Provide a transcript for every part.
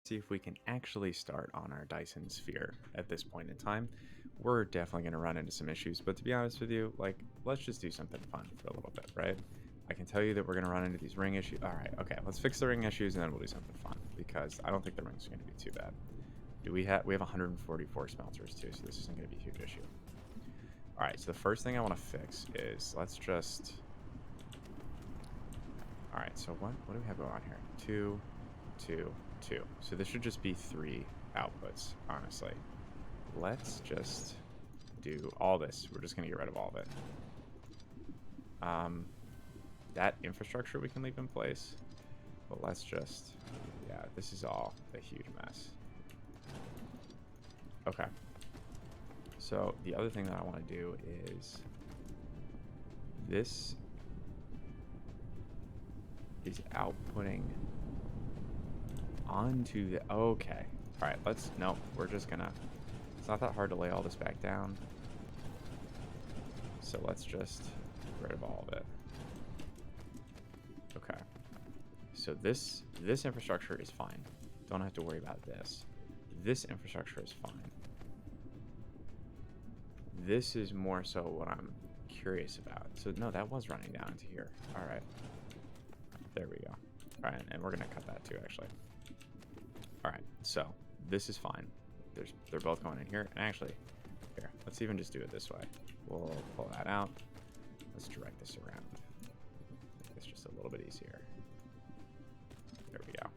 See if we can actually start on our Dyson Sphere at this point in time. We're definitely going to run into some issues, but to be honest with you, like, let's just do something fun for a little bit, right? I can tell you that we're going to run into these ring issues. All right, okay, let's fix the ring issues and then we'll do something fun because I don't think the rings are going to be too bad. We have 144 smelters too, so this isn't going to be a huge issue. All right, so the first thing I want to fix is let's just. All right, so what do we have going on here? 2, 2, 2. So this should just be 3 outputs, honestly. Let's just do all this. We're just going to get rid of all of it. That infrastructure we can leave in place. But let's just, yeah, this is all a huge mess. Okay. So the other thing that I want to do is this is outputting onto the, okay. All right, no, we're just gonna, it's not that hard to lay all this back down. So let's just get rid of all of it. Okay. So this infrastructure is fine. Don't have to worry about this. This infrastructure is fine. This is more so what I'm curious about. So no, that was running down into here. All right. There we go. All right, and we're gonna cut that too, actually. All right, so this is fine. They're both going in here. And actually, here, let's even just do it this way. We'll pull that out. Let's direct this around. Make this just a little bit easier. There we go.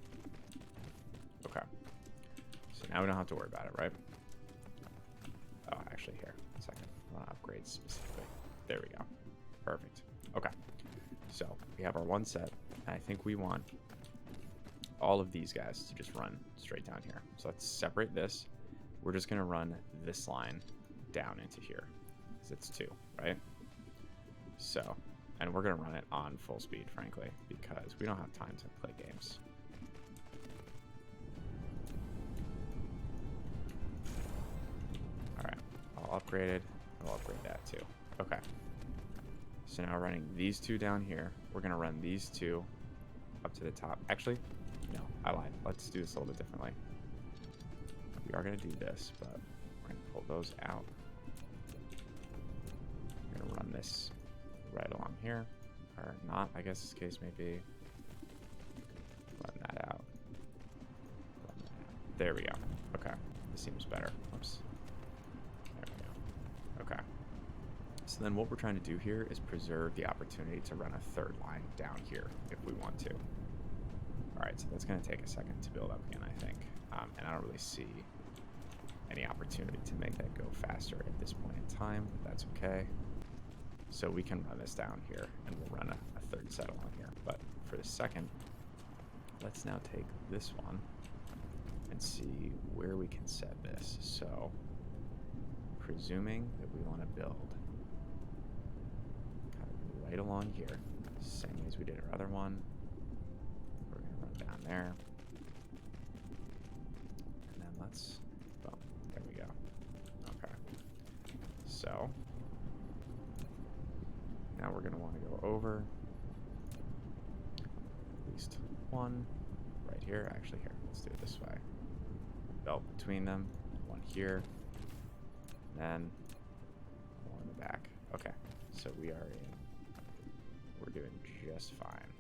Okay. So now we don't have to worry about it, right? Oh, actually, here. 1 second. I want to upgrade specifically. There we go. Perfect. Okay. So we have our one set. And I think we want all of these guys to just run straight down here. So let's separate this. We're just going to run this line down into here because it's 2, right? So, and we're going to run it on full speed, frankly, because we don't have time to play games. All right, all upgraded. I'll upgrade that too. Okay. So now running these 2 down here, we're going to run these 2 up to the top. Actually, no, I lied. Let's do this a little bit differently. We are going to do this, but we're going to pull those out. We're going to run this right along here. Or not, I guess this case may be. Run that out. Run that out. There we go. Okay. This seems better. Oops. There we go. Okay. So then what we're trying to do here is preserve the opportunity to run a 3rd line down here if we want to. All right, so that's going to take a second to build up again, I think. And I don't really see any opportunity to make that go faster at this point in time. But that's okay. So we can run this down here, and we'll run a 3rd set along here. But for the second, let's now take this one and see where we can set this. So presuming that we want to build kind of right along here, same as we did our other one. We're going to run down there. And then let's, boom, there we go. Okay. So now we're going to want to go over at least 1 right here. Actually, here, let's do it this way. Belt between them, 1 here, and then 1 in the back. Okay, so we're doing just fine.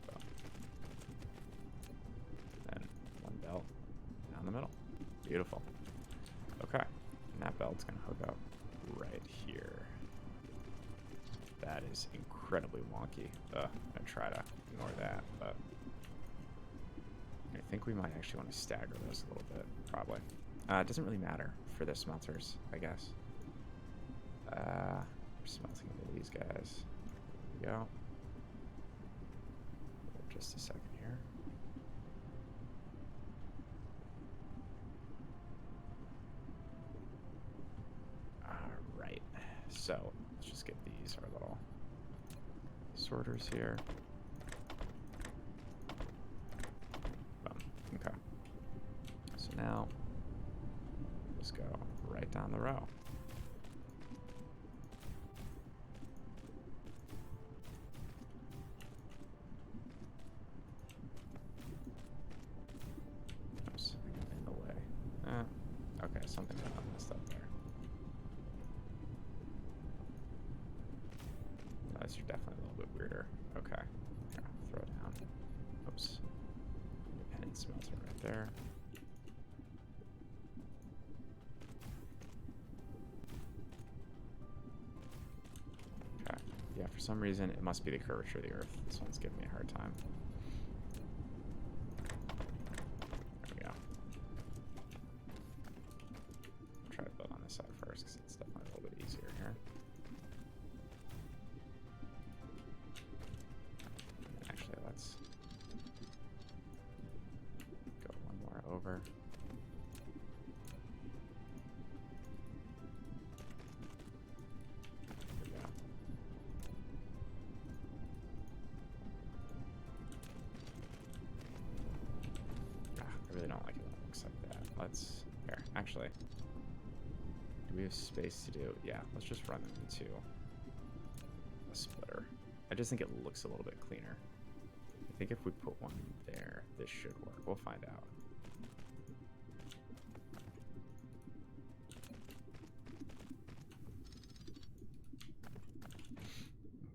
Boom. Then 1 belt down the middle. Beautiful. Okay, and that belt's gonna hook up right here. That is incredibly wonky. I'm gonna try to ignore that, but I think we might actually want to stagger those a little bit, probably. It doesn't really matter for the smelters, I guess. We're smelting into these guys. There we go. Just a second here. Alright, so let's just get these, our little sorters here. Boom. Okay. So now, just go right down the row. Okay, something got messed up there. Those are definitely a little bit weirder. Okay. Here, I'll throw it down. Oops. Independent smelter right there. Okay. Yeah, for some reason, it must be the curvature of the Earth. This one's giving me a hard time. There we go. I'll try to build on this side first, because it's definitely a little bit easier here. Actually, let's go one more over. There we go. I really don't like it when it looks like that. Let's, here, actually, do we have space to do? Yeah, let's just run them into a splitter. I just think it looks a little bit cleaner. I think if we put one there, this should work. We'll find out.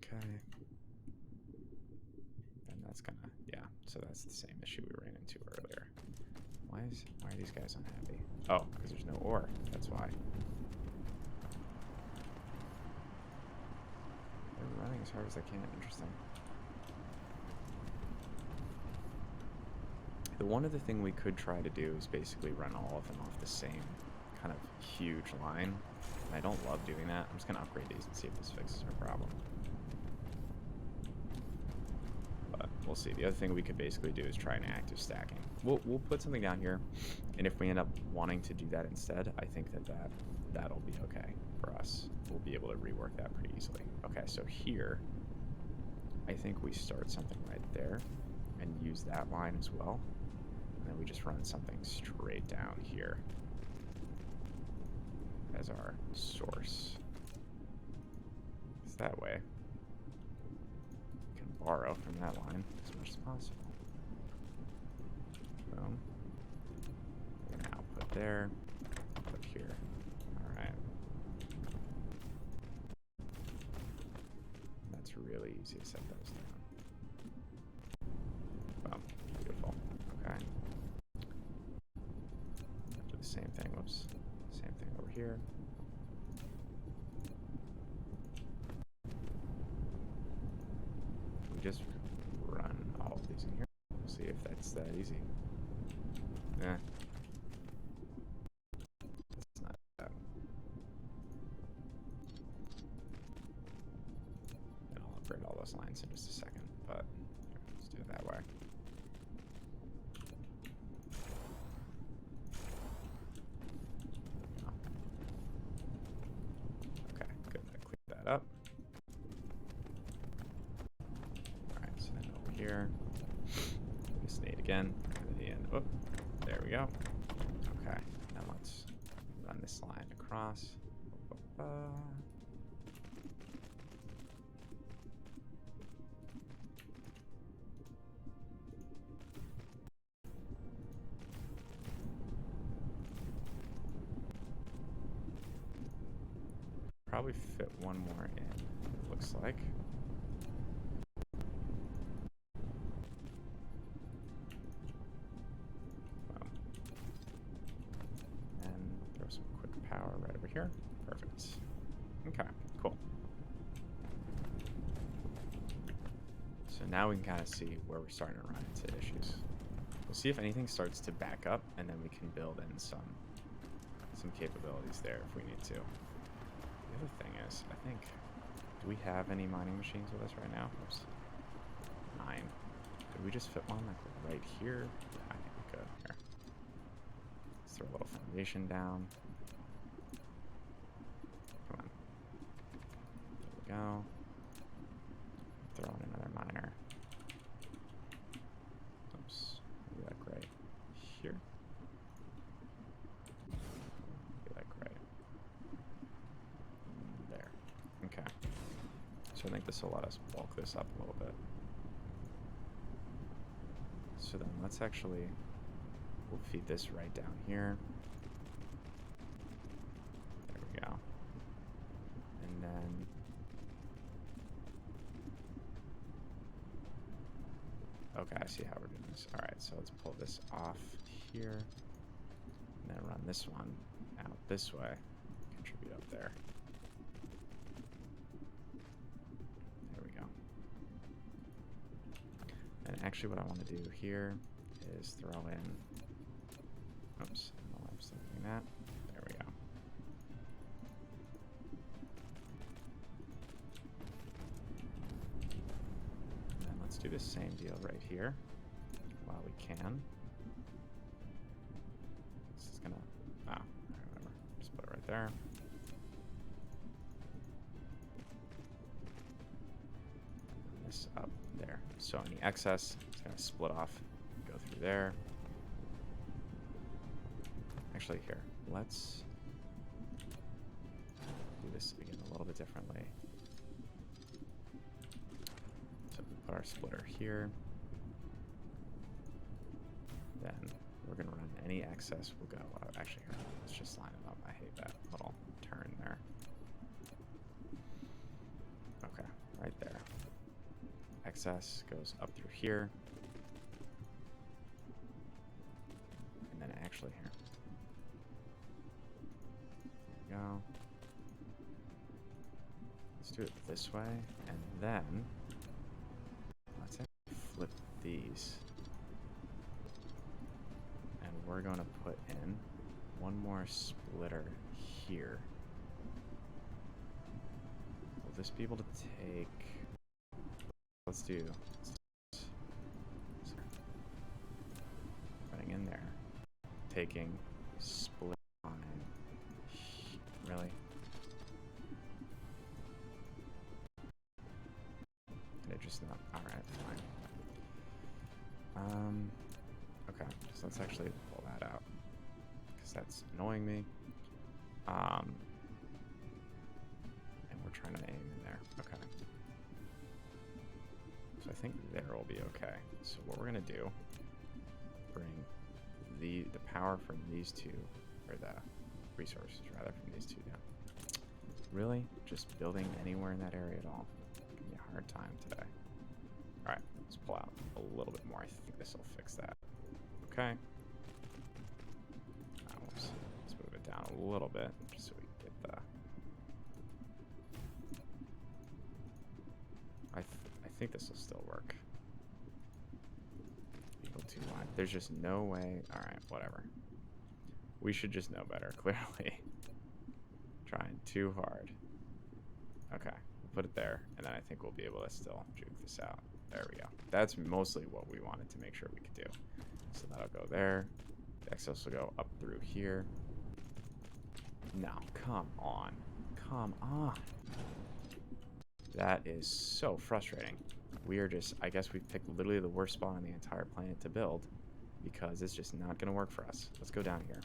Okay. And that's gonna, yeah, so that's the same issue we ran into earlier. Why are these guys unhappy? Oh, because there's no ore. That's why. They're running as hard as they can. Interesting. The one other thing we could try to do is basically run all of them off the same kind of huge line. And I don't love doing that. I'm just going to upgrade these and see if this fixes our problem. But we'll see. The other thing we could basically do is try an active stacking. We'll put something down here, and if we end up wanting to do that instead, I think that'll be okay for us. We'll be able to rework that pretty easily. Okay, so here, I think we start something right there and use that line as well. And then we just run something straight down here as our source. It's that way. We can borrow from that line as much as possible. Boom. We're gonna output there, output here. Alright. That's really easy to set those down. Boom. Beautiful. Okay. Do the same thing. Whoops. Same thing over here. We just run all of these in here. We'll see if that's that easy. Yeah. It's not that. And I'll upgrade all those lines in just a second, but here, let's do it that way. Okay, good. I cleared that up. Alright, so then over here, we just need again. And the end. Oh, there we go. Okay, now let's run this line across. Probably fit one more in, it looks like. And throw some quick power right over here. Perfect. Okay, cool. So now we can kind of see where we're starting to run into issues. We'll see if anything starts to back up, and then we can build in some capabilities there if we need to. The other thing is, I think, do we have any mining machines with us right now? Oops. 9. Could we just fit one like right here? Yeah, I think we could. Here. Let's throw a little foundation down. Come on. There we go. Throw in another miner. Oops. Maybe like right here. Maybe like right there. Okay. So I think this will let us bulk this up a little bit. So then let's actually, we'll feed this right down here. then okay, I see how we're doing this. All right, so let's pull this off here, and then run this one out this way. Contribute up there. There we go. And actually, what I want to do here is throw in. Oops, I don't know why I'm still doing that. There we go. And then let's do the same deal right here while we can. This is gonna. Oh, whatever. Just put it right there. This up there. So any excess is gonna split off, go through there. Actually, here, let's do this again a little bit differently. So we put our splitter here. Then we're going to run any excess. We'll go, actually, here, let's just line it up. I hate that little turn there. Okay, right there. Excess goes up through here. And then actually here. Go. Let's do it this way, and then let's actually flip these, and we're going to put in one more splitter here. Will this be able to take? Let's do. Running in there, taking split. Really? Can it just not? Alright, fine. Okay, so let's actually pull that out, because that's annoying me. And we're trying to aim in there. Okay. So I think there will be okay. So what we're going to do, bring the power from these two, or the resources rather, from these two down. Really? Just building anywhere in that area at all? Give me a hard time today. Alright, let's pull out a little bit more. I think this will fix that. Okay. Let's move it down a little bit, just so we can get the... I think this will still work. Equal to line. There's just no way... Alright, whatever. We should just know better, clearly. Trying too hard. Okay, we'll put it there, and then I think we'll be able to still juke this out. There we go. That's mostly what we wanted to make sure we could do. So that'll go there. The excess will go up through here. Now, come on. Come on. That is so frustrating. We are just, I guess we've picked literally the worst spot on the entire planet to build, because it's just not going to work for us. Let's go down here.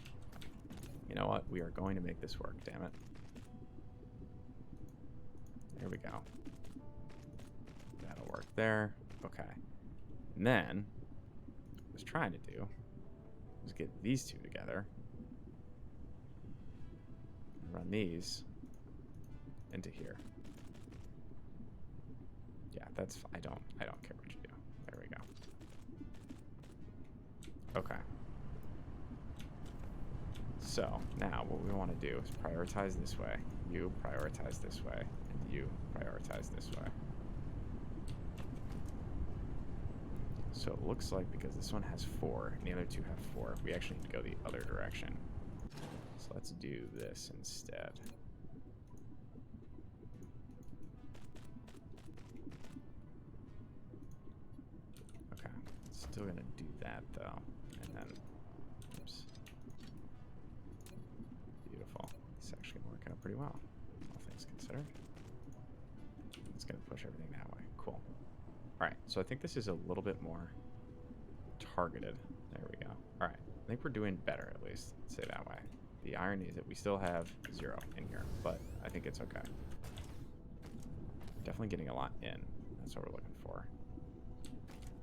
You know what? We are going to make this work, damn it. There we go. That'll work there. Okay. And then, what I was trying to do was get these two together. And run these into here. Yeah, that's I don't care what you do. There we go. Okay. So now what we want to do is prioritize this way, you prioritize this way, and you prioritize this way. So it looks like because this one has 4 and the other two have 4, we actually need to go the other direction. So let's do this instead. Okay, still gonna do that though, and then oops. Beautiful. It's actually gonna work out pretty well, all things considered. It's gonna push everything that way. Cool. Alright, so I think this is a little bit more targeted. There we go. Alright, I think we're doing better, at least, let's say it that way. The irony is that we still have 0 in here, but I think it's okay. Definitely getting a lot in. That's what we're looking for.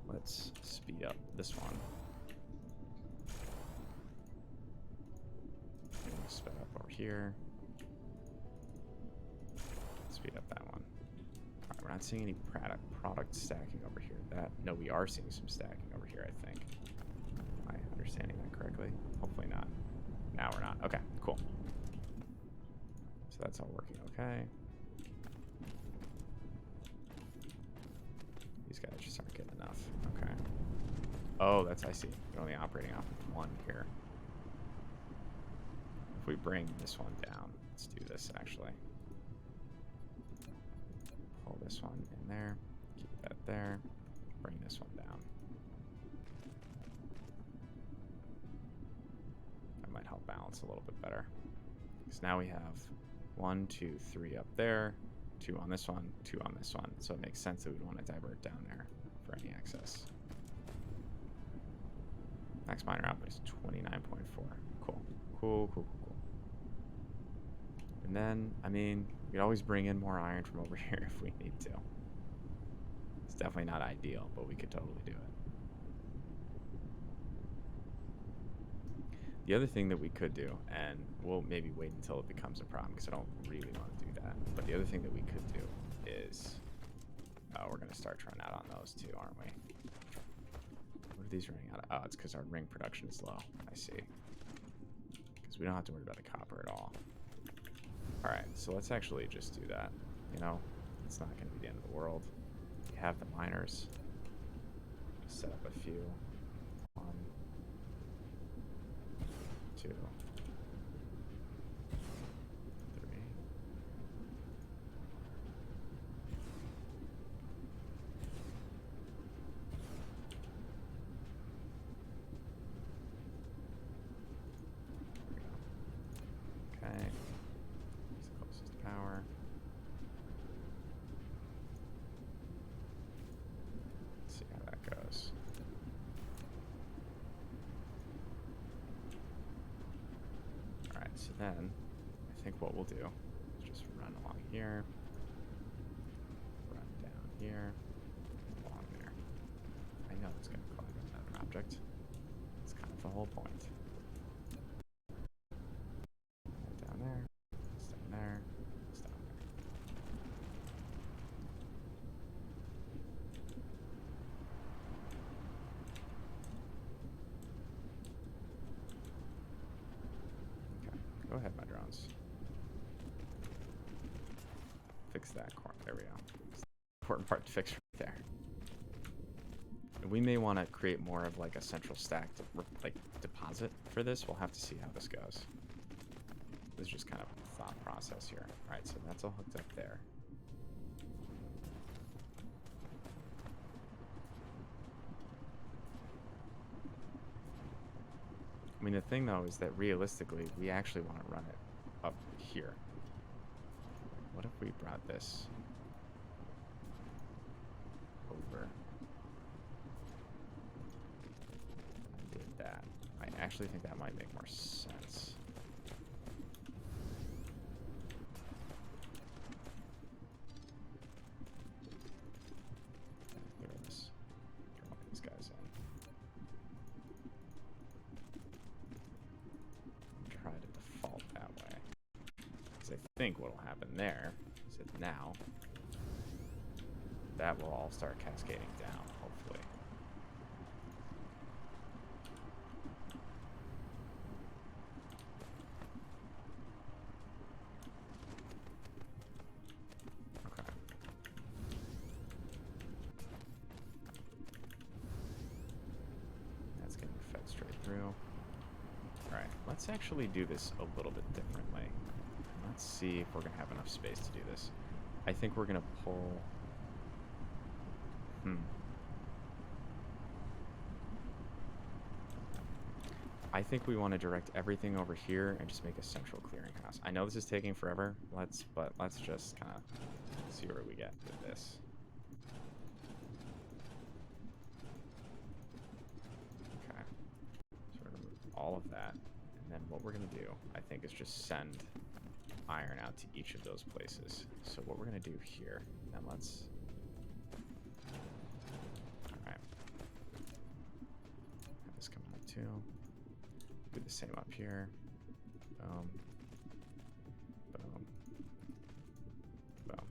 Let's speed up this one. Sped up over here. Let's speed up that one. All right, we're not seeing any product stacking over here. No, we are seeing some stacking over here, I think. Am I understanding that correctly? Hopefully not. Now we're not. Okay, cool. So that's all working okay. These guys just aren't getting enough. Okay. Oh, I see. You're only operating off of one here. If we bring this one down, let's do this actually. Pull this one in there, keep that there, bring this one down. That might help balance a little bit better. Because now we have 1, 2, 3 up there, 2 on this one, 2 on this one. So it makes sense that we'd want to divert down there for any excess. Max miner output is 29.4. Cool. Cool. And then, I mean, we could always bring in more iron from over here if we need to. It's definitely not ideal, but we could totally do it. The other thing that we could do, and we'll maybe wait until it becomes a problem because I don't really want to do that, but the other thing that we could do is, we're going to start trying out on those too, aren't we? What are these running out of? Oh, it's because our ring production is low. I see. Because we don't have to worry about the copper at all. Alright, so let's actually just do that. You know, it's not going to be the end of the world. We have the miners. Just set up a few. 1, 2, 3. Okay. Closest power. Let's see how that goes. Alright, so then I think what we'll do is just run along here, run down here, along there. I know it's going to collide with another object. It's kind of the whole point. Down there, it's down there, it's down there. Okay, go ahead, my drones. Fix that corner. There we go. It's the important part to fix right there. And we may want to create more of like a central stack like deposit for this. We'll have to see how this goes. This is just kind of a thought process here. All right, so that's all hooked up there. I mean, the thing though is that realistically, we actually want to run it up here. What if we brought this over and did that? I actually think that might make more sense. Throw these guys in. Try to default that way. Because I think what will happen there is that now that will all start cascading down, hopefully. Okay. That's getting fed straight through. Alright, let's actually do this a little bit differently. Let's see if we're going to have enough space to do this. I think we're going to pull... I think we want to direct everything over here and just make a central clearinghouse. I know this is taking forever, but let's just kind of see where we get with this. Okay. So we're going to remove all of that. And then what we're going to do, I think, is just send iron out to each of those places. So what we're going to do here, and let's... Alright. Have this come out too. Do the same up here. Boom. Boom. Boom.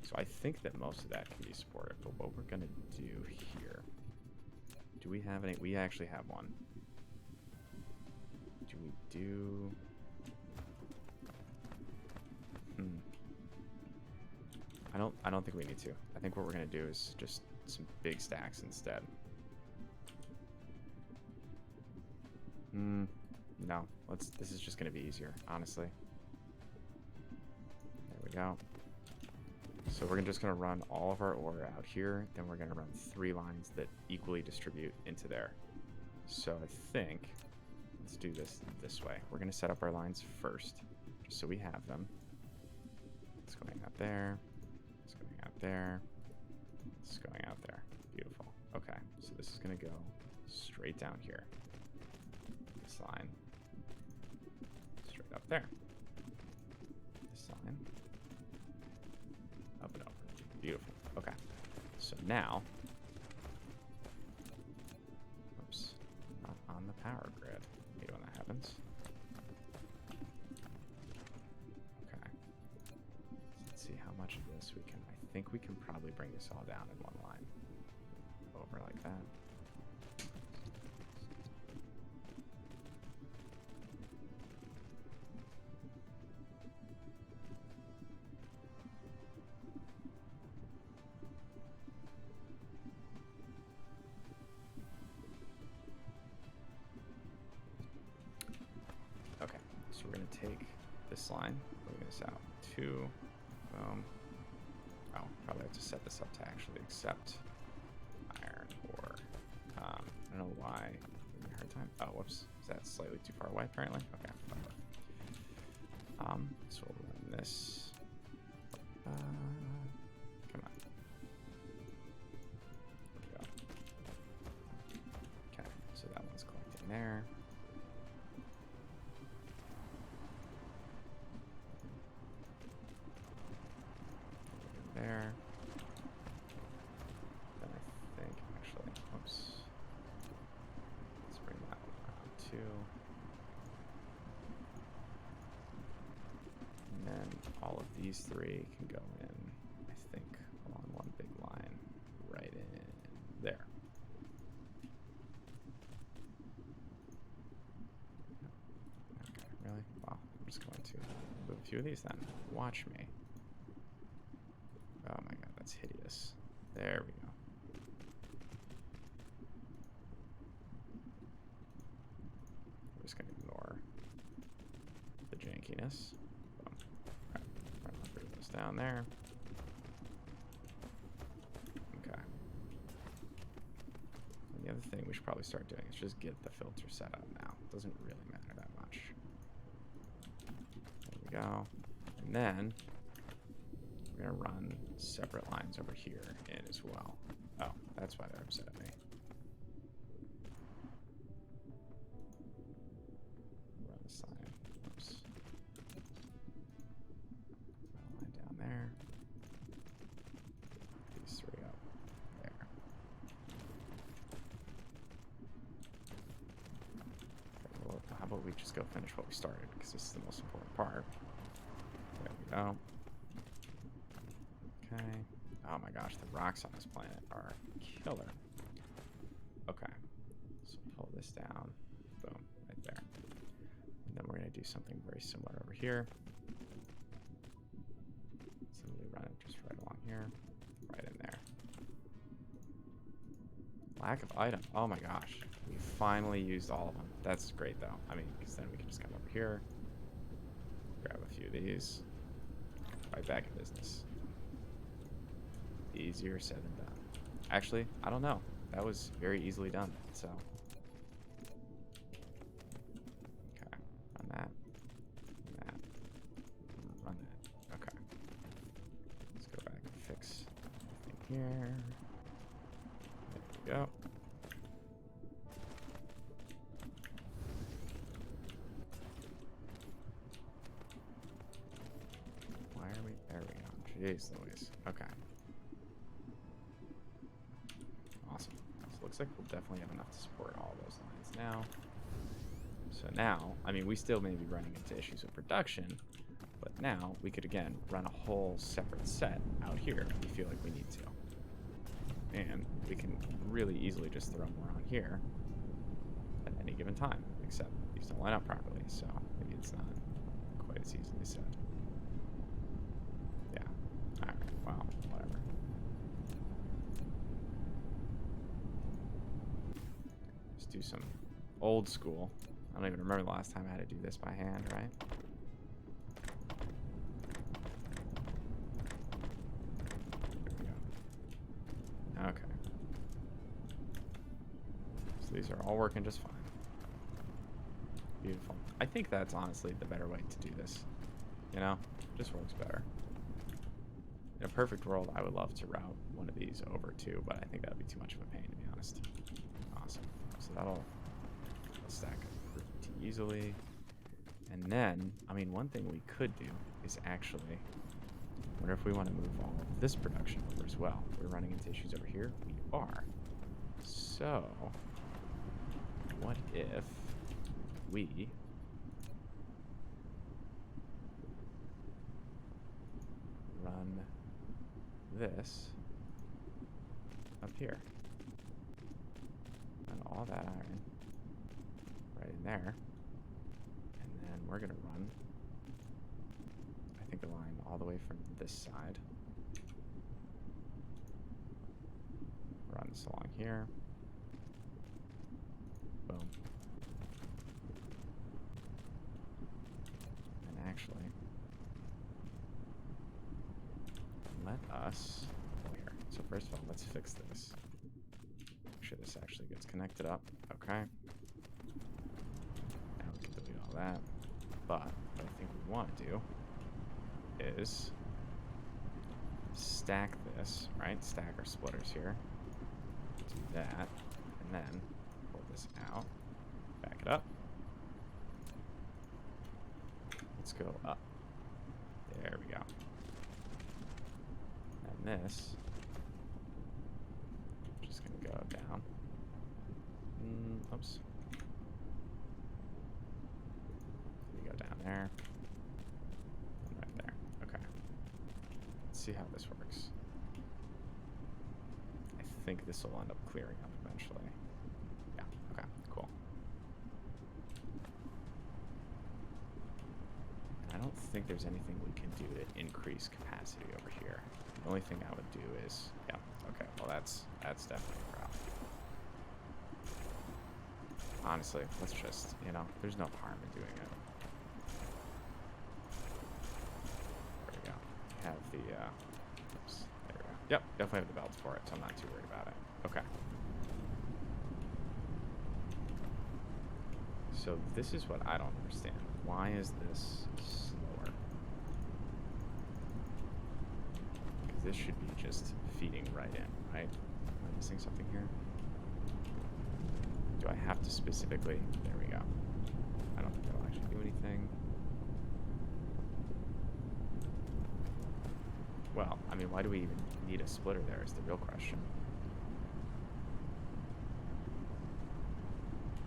So I think that most of that can be supported, but what we're going to do here... Do we have any? We actually have one. Do we do... I don't think we need to. I think what we're going to do is just some big stacks instead. No. This is just going to be easier, honestly. There we go. So we're just going to run all of our ore out here. Then we're going to run 3 lines that equally distribute into there. So I think, let's do this way. We're going to set up our lines first, just so we have them. It's going out there. It's going out there. It's going out there. Beautiful. Okay, so this is going to go straight down here. This line. Straight up there. This line. Up and over. Beautiful. Okay. So now... Oops. Not on the power grid. Hate when that happens. Okay. Let's see how much of this we can... I think we can probably bring this all down in one line. Over like that. Okay, so we're going to take this line, move this out, 2, boom. Oh, probably have to set this up to actually accept iron ore. I don't know why. Give me a hard time. Oh, whoops. Is that slightly too far away, apparently? Okay. So we'll run this. Come on. There we go. Okay, so that one's collecting there. There. Then I think, actually, oops. Let's bring that one around too. And then all of these 3 can go in, I think, along one big line right in there. Okay, really? Wow, I'm just going to move a few of these then. Watch me. Oh my god, that's hideous. There we go. We're just going to ignore the jankiness. Boom. Right. Bring this down there. Okay. And the other thing we should probably start doing is just get the filter set up now. It doesn't really matter that much. There we go. And then... we're going to run separate lines over here in as well. Oh, that's why they're upset at me. Run this line. Oops. Run a line down there. These 3 up there. Okay, well, how about we just go finish what we started, because this is the most important part. There we go. Okay. Oh my gosh, the rocks on this planet are killer. Okay. So pull this down. Boom. Right there. And then we're going to do something very similar over here. Simply run it just right along here. Right in there. Lack of item. Oh my gosh. We finally used all of them. That's great though. I mean, because then we can just come over here. Grab a few of these. Right back in business. Easier said than done. Actually, I don't know. That was very easily done. So, okay, run that, run that. Okay, let's go back and fix everything here. There we go. Why are we? There we go. Jeez Louise. Okay. Awesome. So it looks like we'll definitely have enough to support all those lines now. So now, I mean, we still may be running into issues with production, But now we could again run a whole separate set out here if we feel like we need to. And we can really easily just throw more on here at any given time, except these don't line up properly, so maybe it's not quite as easily said. Yeah. Alright, well, whatever. Just do some old school. I don't even remember the last time I had to do this by hand, right? Okay. So these are all working just fine. Beautiful. I think that's honestly the better way to do this. You know? Just works better. In a perfect world, I would love to route one of these over too, but I think that would be too much of a pain, to be honest. Awesome. So that'll stack up pretty easily. And then, I mean, one thing we could do is actually... wonder if we want to move all of this production over as well. We're running into issues over here. We are. So, what if we run this up here? Run all that iron right in there. And then we're going to run, I think, a line all the way from this side. Run this along here. Boom. And actually, let us go here. So first of all, let's fix this. Make sure this actually gets connected up. Okay. Now we can delete all that. But what I think we want to do is stack this, right? Stack our splitters here. Do that, and then pull this out. Back it up. Let's go up. There we go. And this, just gonna go down. Oops. You go down there. And right there. Okay. Let's see how this works. I think this will end up clearing up eventually. Yeah, okay, cool. And I don't think there's anything we can do to increase capacity over here. The only thing I would do is, yeah, okay, well that's definitely a problem. Honestly, let's just, you know, there's no harm in doing it. There we go. Have the, oops, there we go. Yep, definitely have the belts for it, so I'm not too worried about it. Okay. So this is what I don't understand. Why is this slower? Because this should be just feeding right in, right? Am I missing something here? Do I have to specifically? There we go. I don't think that'll actually do anything. Well, I mean, why do we even need a splitter there is the real question.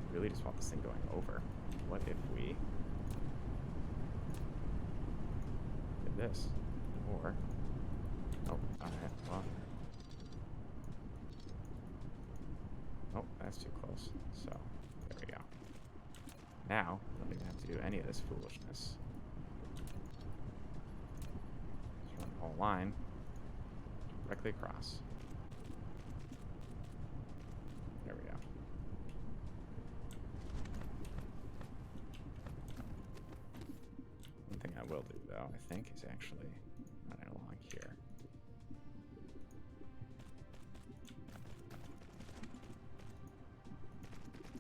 I really just want this thing going over. What if we did this? Or, oh, alright, well. Oh, that's too close. So, there we go. Now, I don't even have to do any of this foolishness. Just run the whole line directly across. There we go. One thing I will do, though, I think, is actually run it along here.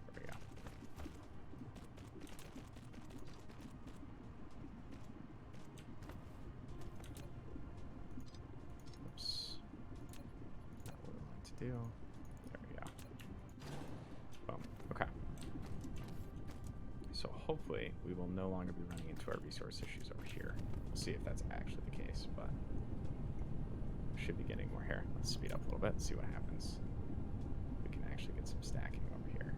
There we go. Oops. Not what we want to do. There we go. Boom. Okay. So hopefully we will no longer be running into our resource issues over here. We'll see if that's actually the case, but we should be getting more here. Let's speed up a little bit and see what happens. We can actually get some stacking over here.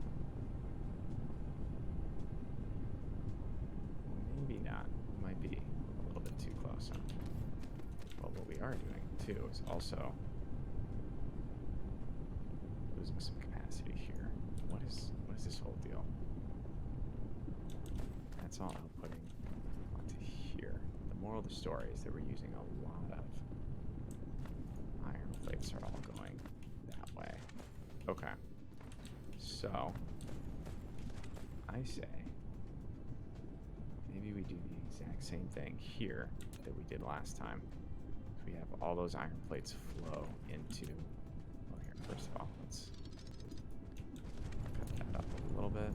Maybe not. Might be a little bit too is also losing some capacity here. What is this whole deal? That's all outputting onto here. The moral of the story is that we're using a lot of iron plates are all going that way. Okay. So I say maybe we do the exact same thing here that we did last time. So we have all those iron plates flow into, well, here, first of all, let's cut that up a little bit.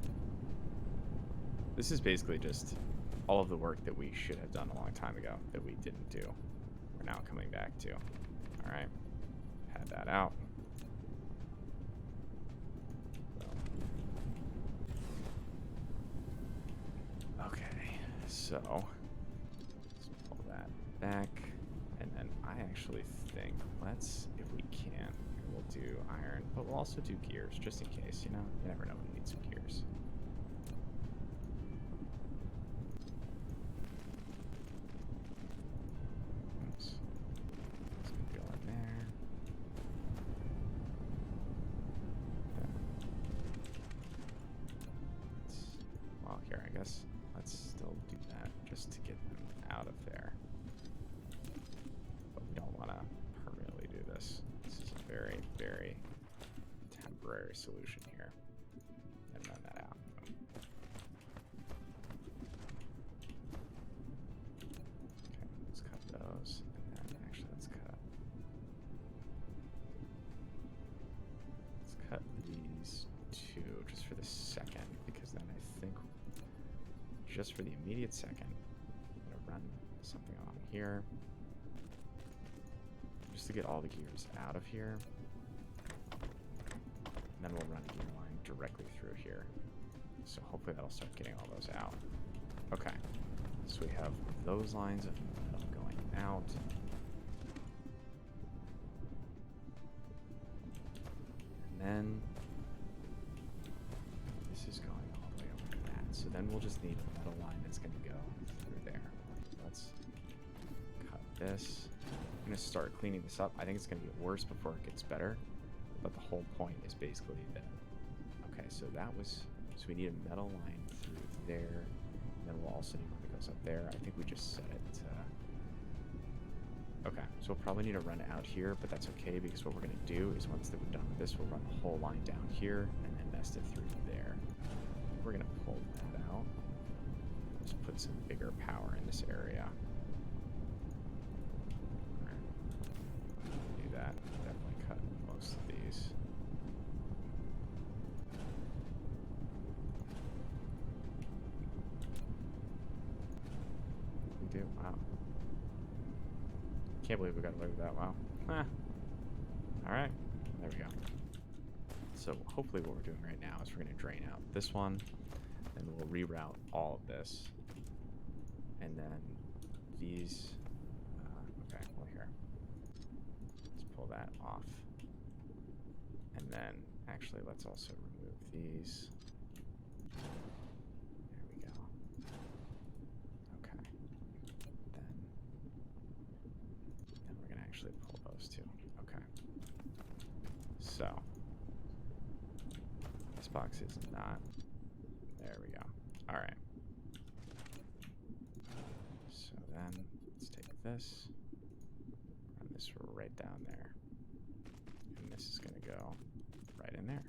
This is basically just all of the work that we should have done a long time ago that we didn't do. We're now coming back to. All right, pad that out. Okay, so let's pull that back, and then I actually think if we can, we'll do iron, but we'll also do gears just in case. You know, you never know when you need some gears. Oops. Let's go in there. Well, here, I guess let's still do that just to get them out of there. But we don't want to permanently do this. This is a very, very temporary solution here. And run that out. Okay, let's cut those. And then actually let's cut these two just for the second, because then I think just for the immediate second, I'm going to run something on here just to get all the gears out of here. And then we'll run a gear line directly through here. So hopefully that'll start getting all those out. Okay, so we have those lines of metal going out. And then this is going all the way over to that. So then we'll just need a metal line that's going to go through there. Let's cut this. I'm going to start cleaning this up. I think it's going to get worse before it gets better. But the whole point is basically that. Okay, so so we need a metal line through there. And then we'll also need one that goes up there. I think we just set it to. Okay, so we'll probably need to run out here, but that's okay because what we're going to do is once that we're done with this, we'll run the whole line down here and then nest it through there. We're going to pull that out. Just put some bigger power in this area. Do that. Definitely cut most of these. We do. Wow. Can't believe we got away with that. Wow. Huh. Alright. There we go. So hopefully what we're doing right now is we're going to drain out this one, and we'll reroute all of this. And then these... okay, well here. Let's pull that off. And then, actually, let's also remove these. There we go. Okay. Then we're going to actually pull those two. Okay. So, this box is not... There we go. All right. So then, let's take this, run this right down there, and this is going to go right in there.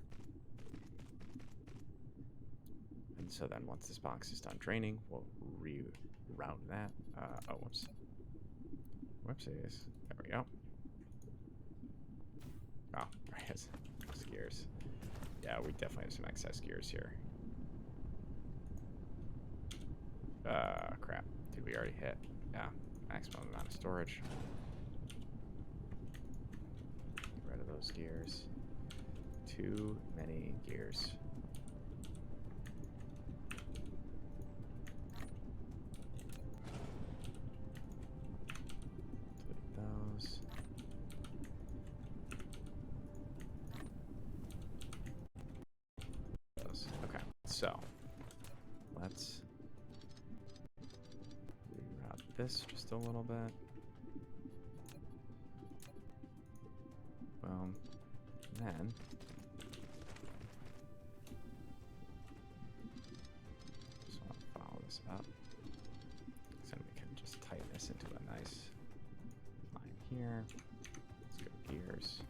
And so then once this box is done draining, we'll reroute that. Oh, whoops. Whoopsies. There we go. Oh, right. Gears. Yeah, we definitely have some excess gears here. Crap. Did we already hit? Yeah, maximum amount of storage. Get rid of those gears. Too many gears. Delete those. Okay, so let's reroute this just a little bit. then just want to follow this up. So we can just tighten this into a nice line here. Let's go gears.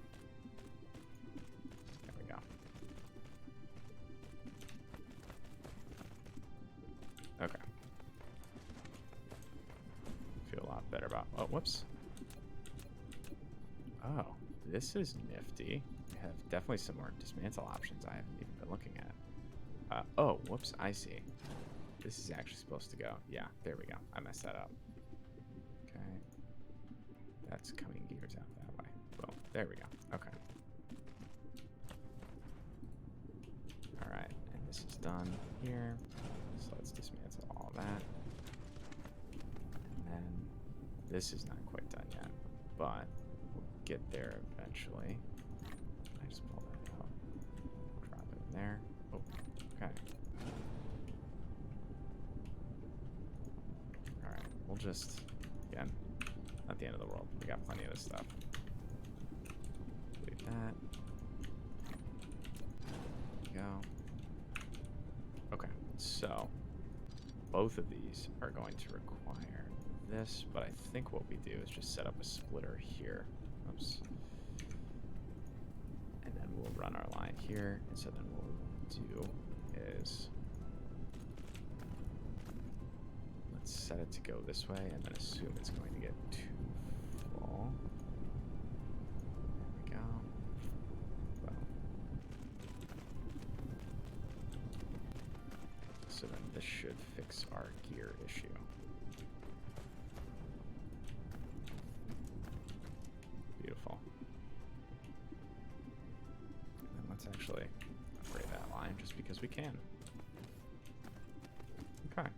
There we go. Okay. Feel a lot better about. Oh, whoops. Oh, this is nifty. We have definitely some more dismantle options I haven't even been looking at. Oh, whoops, I see. This is actually supposed to go. Yeah, there we go. I messed that up. Okay. That's coming gears out that way. Boom. There we go. Okay. All right, and this is done here. So let's dismantle all that. And then this is not quite done yet, but we'll get there eventually. I just pull that out. Drop it in there. Oh, okay. All right, we'll just, again, not the end of the world. We got plenty of this stuff. Leave that. There we go. Okay, so both of these are going to require this, but I think what we do is just set up a splitter here. Oops. And then we'll run our line here. And so then what we'll do is let's set it to go this way and then assume it's going to get too full. There we go. Well, so then this should fix our gear issue. Beautiful. And then let's actually upgrade that line just because we can. Okay.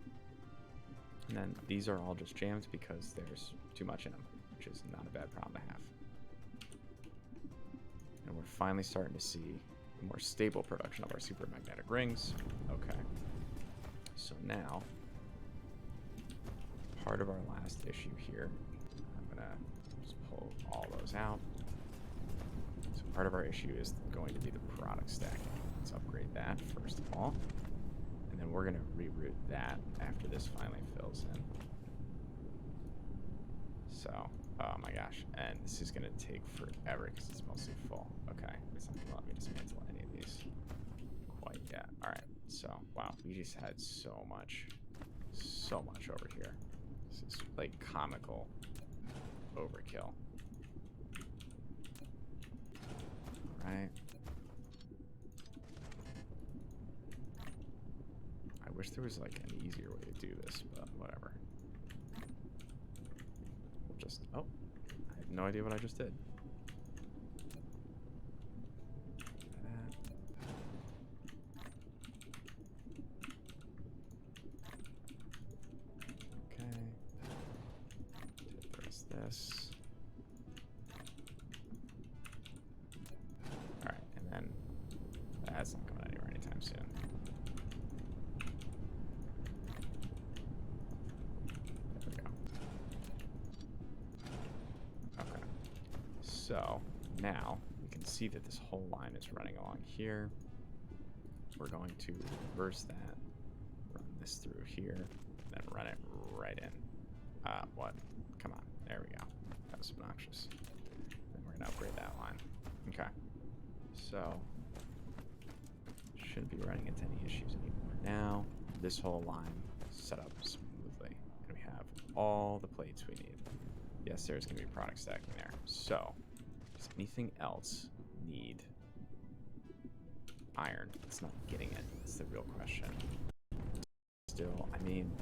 And then these are all just jammed because there's too much in them, which is not a bad problem to have. And we're finally starting to see a more stable production of our supermagnetic rings. Okay. So now, part of our last issue here, I'm going to just pull all those out. So part of our issue is going to be the product stacking. Let's upgrade that first of all. And then we're going to reroute that after this finally fills in. So, oh my gosh. And this is going to take forever because it's mostly full. Okay. It's not going to let me dismantle any of these quite yet. All right. So, wow. We just had so much over here. This is like comical overkill. All right. I wish there was like an easier way to do this, but whatever. We'll just, oh, I have no idea what I just did. Okay. Press this. All right, and then that's not going anywhere anytime soon. So now we can see that this whole line is running along here. We're going to reverse that, run this through here, and then run it right in. What? Come on. There we go. That was obnoxious. Then we're going to upgrade that line. Okay. So, shouldn't be running into any issues anymore. Now, this whole line is set up smoothly, and we have all the plates we need. Yes, there's going to be product stacking there. So, does anything else need iron? It's not getting it. It's the real question. Still, I mean,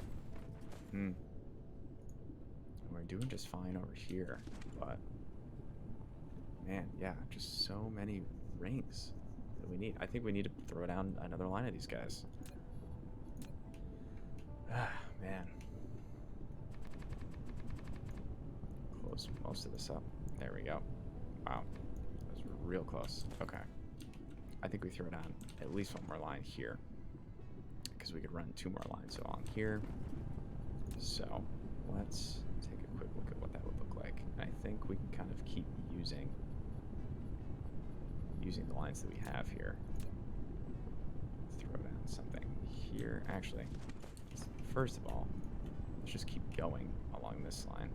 we're doing just fine over here, but man, yeah, just so many rings that we need. I think we need to throw down another line of these guys. Ah, man. Close most of this up. There we go. Wow, that was real close. Okay, I think we throw down at least one more line here because we could run two more lines along here. So let's take a quick look at what that would look like. And I think we can kind of keep using using the lines that we have here. Let's throw down something here. Actually, first of all, let's just keep going along this line.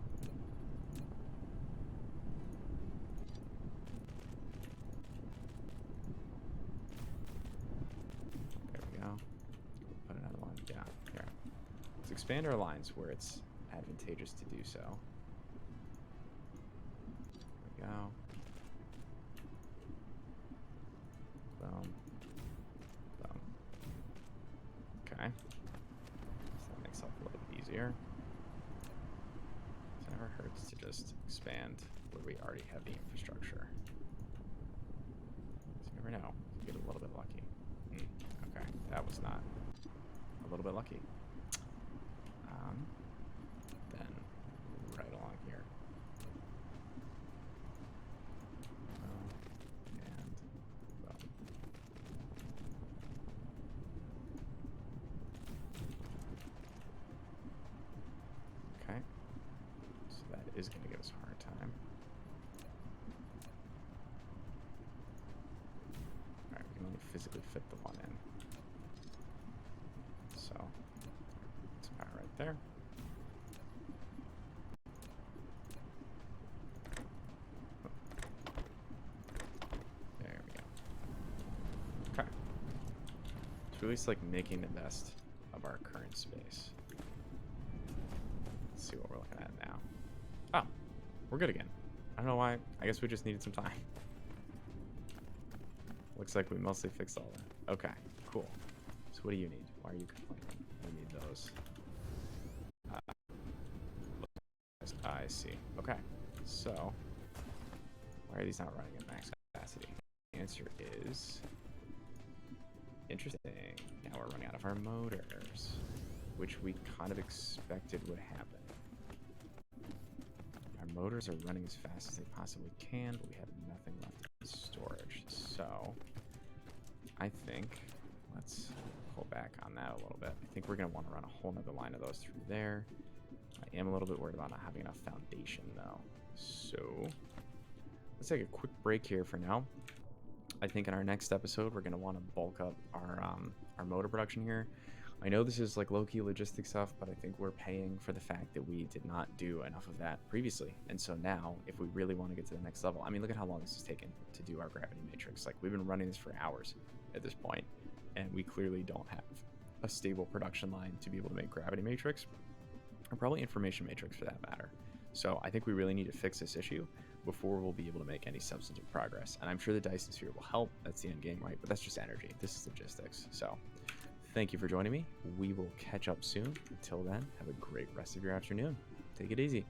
There we go. Put another one down here. Let's expand our lines where it's advantageous to do so. There we go. Boom. Boom. Okay. So that makes life a little bit easier. It never hurts to just expand where we already have the infrastructure. So you never know. You get a little bit lucky. Okay, that was not a little bit lucky. Then right along here. And boom. Okay. So that is going to give us a hard time. Alright, we can only physically fit the one in. So, it's power right there. There we go. Okay. It's really just like making the best of our current space. Let's see what we're looking at now. Oh, we're good again. I don't know why. I guess we just needed some time. Looks like we mostly fixed all that. Okay, cool. So what do you need? Why are you complaining? We need those. I see. Okay. So, why are these not running at max capacity? The answer is interesting. Now we're running out of our motors, which we kind of expected would happen. Our motors are running as fast as they possibly can, but we have nothing left in storage. So, I think let's pull back on that a little bit. I think we're going to want to run a whole nother line of those through there. I am a little bit worried about not having enough foundation, though. So, let's take a quick break here for now. I think in our next episode, we're going to want to bulk up our motor production here. I know this is like low-key logistic stuff, but I think we're paying for the fact that we did not do enough of that previously. And so now, if we really want to get to the next level, I mean, look at how long this has taken to do our gravity matrix. Like, we've been running this for hours at this point, and we clearly don't have a stable production line to be able to make gravity matrix, or probably information matrix for that matter. So I think we really need to fix this issue before we'll be able to make any substantive progress. And I'm sure the Dyson Sphere will help. That's the end game, right? But that's just energy. This is logistics. So thank you for joining me. We will catch up soon. Until then, have a great rest of your afternoon. Take it easy.